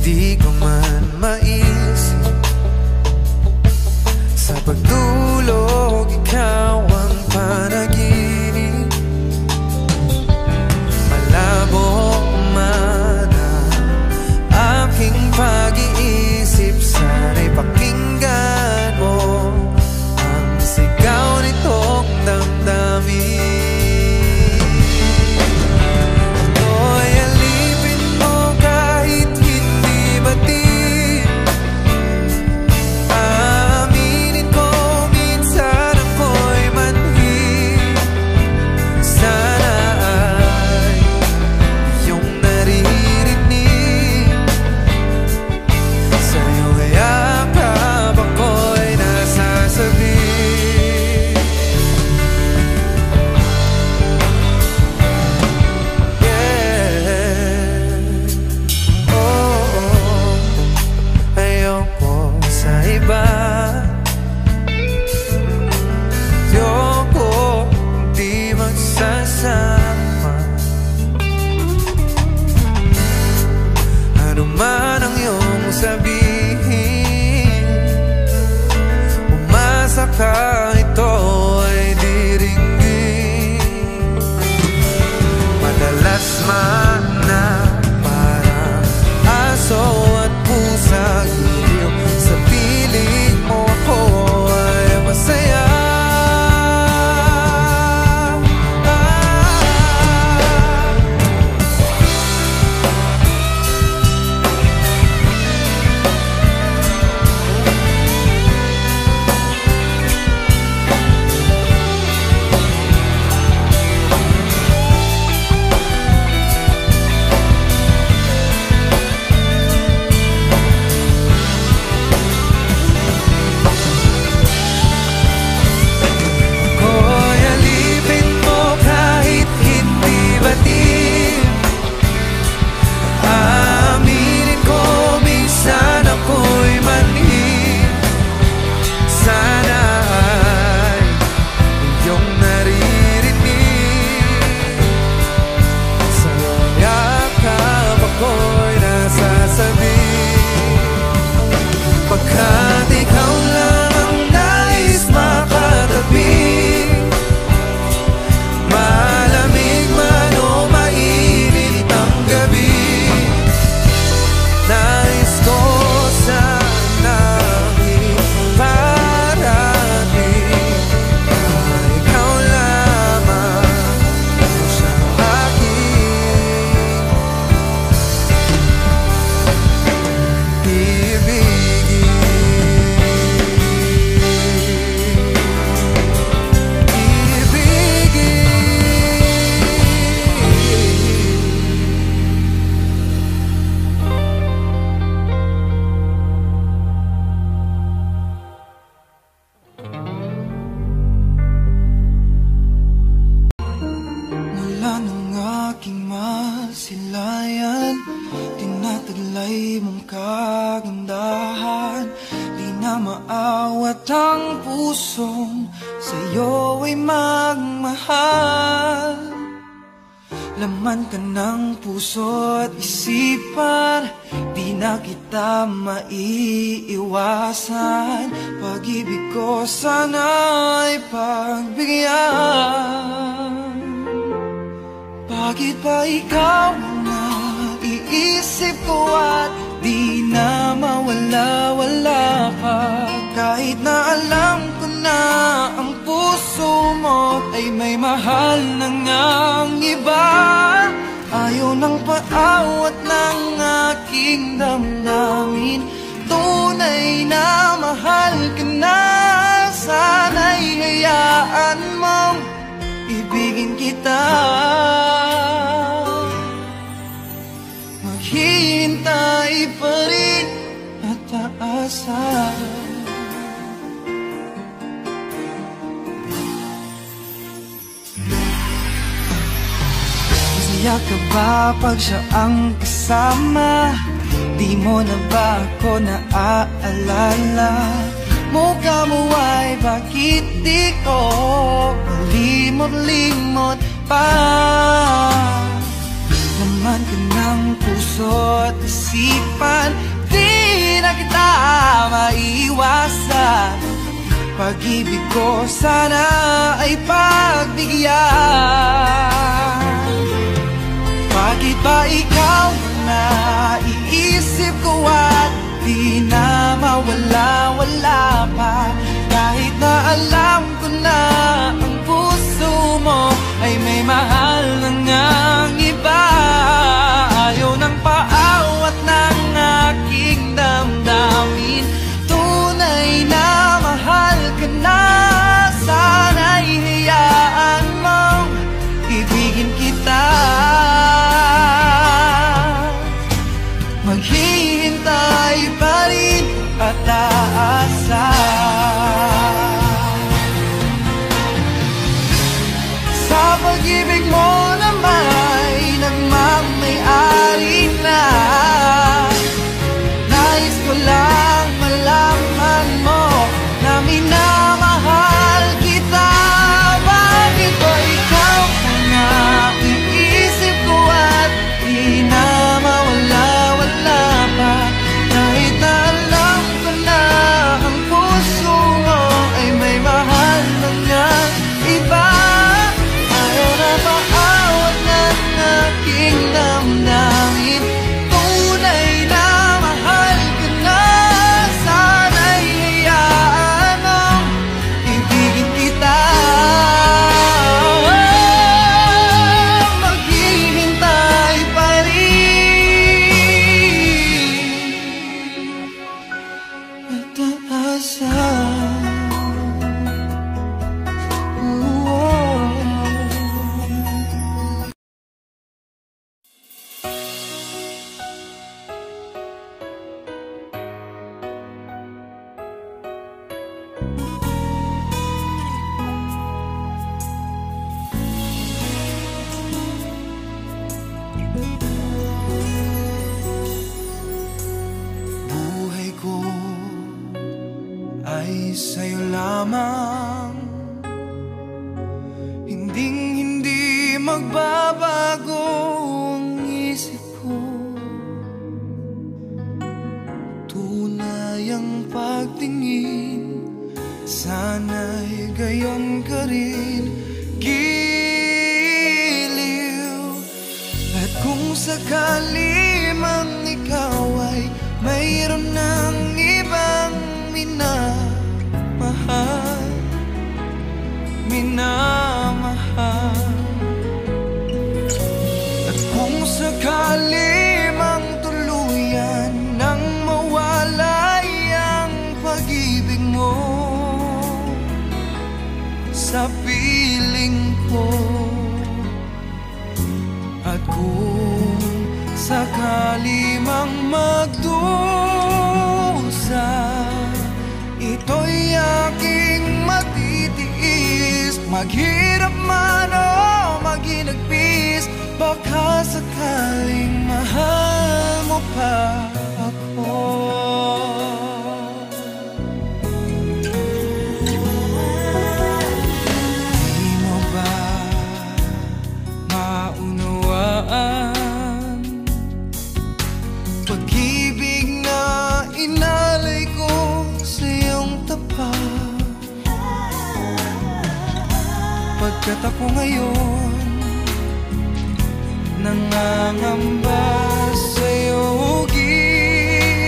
di ko man maisip. Sa pagtulog, ikaw ang panaginip. Malabo man ang aking pag-iisip, sana'y pakinggan mo ang sigaw nitong damdamin. Ano man ang iyong sabihin, umasa ka, ito ay diringgin. Madalas man na parang aso at pusa, iliw sa piling mo ako ay masaya. Pagkat ikaw lang ang nais makatabi, malamig man o mainit ang gabi, nais ko sanang iparating na ikaw lamang sa akin. Mula ng aking masilayan, tinataglay mong kagandahan. Di na maawat ang pusong sa'yo ay magmahal. Laman ka ng puso at isipan, di na kita maiiwasan. Pag-ibig ko sana'y pagbigyan. Bakit ba ikaw na iisip ko at di na mawala-wala ka? Kahit na alam ko na ang puso mo ay may mahal na ngang iba, ayaw ng paawat ng aking damdamin. Tunay na mahal ka na, sana'y hayaan mong ibigin kita. Maghihintay pa rin at aasa. Masaya ka ba pag siya ang kasama? Di mo na ba ako naaalala? Mukha mo ay bakit di ko malimot-limot pa? laman ka ng puso at isipan, di na kita maiwasan. Pag-ibig ko sana ay pagbigyan. Bakit ba ikaw na iisip ko at di na mawala-wala pa? Kahit na alam ko na ang puso mo ay may mahal na ngang iba. Ayaw ng paawat ng aking damdamin, tunay na mahal ka na. Sana'y hayaan mong ibigin kita. Maghihintay pa rin at aasa. Sa pag-ibig mo na may nagmamay-ari na, nais ko lang malaman mo na minamahal kita. Bakit ba ikaw na iisip ko at di na mawala-wala pa? Kahit na alam ko na ang puso mo ay may mahal na ngang iba. Ayaw na paawat ng aking damdamin, tunay na mahal ka na. Sana'y hayaan mong ibigin kita. Maghihintay pa rin at aasa. Buhay ko ay sa'yo lamang, hinding-hindi magbabago ang isip ko. Tunay ang pagtingin, sana'y gayon ka rin, giliw. At kung sakali mang ikaw ay mayroon ng ibang minamahal, minamahal. At kung sakali mang tuluyan nang mawalay ang pag-ibig mo sa piling ko, at kung sakali mang magdusa, ito'y aking matitiis. Maghirap man o maginagpis, baka sakaling mahal mo pa ako. Di mo ba maunawaan pag-ibig na inalay ko sa iyong tapat? Pagkat ako ngayon nangangamba sa'yo giliw.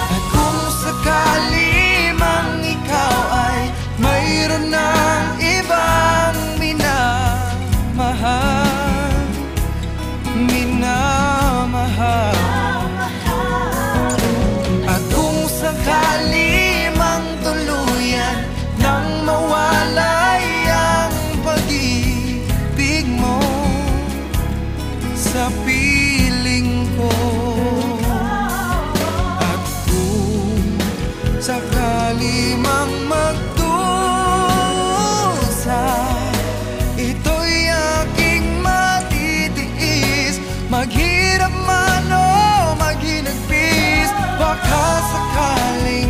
At kung sakali mang ikaw ay mayroon ng ibang minamahal, minamahal. At kung sakali mang tuluyan nang mawalay ang pag-ibig mo sa piling ko, at kung sakali mang magdusa, ito'y aking matitiis. Maghirap man o maginagpis, baka sakaling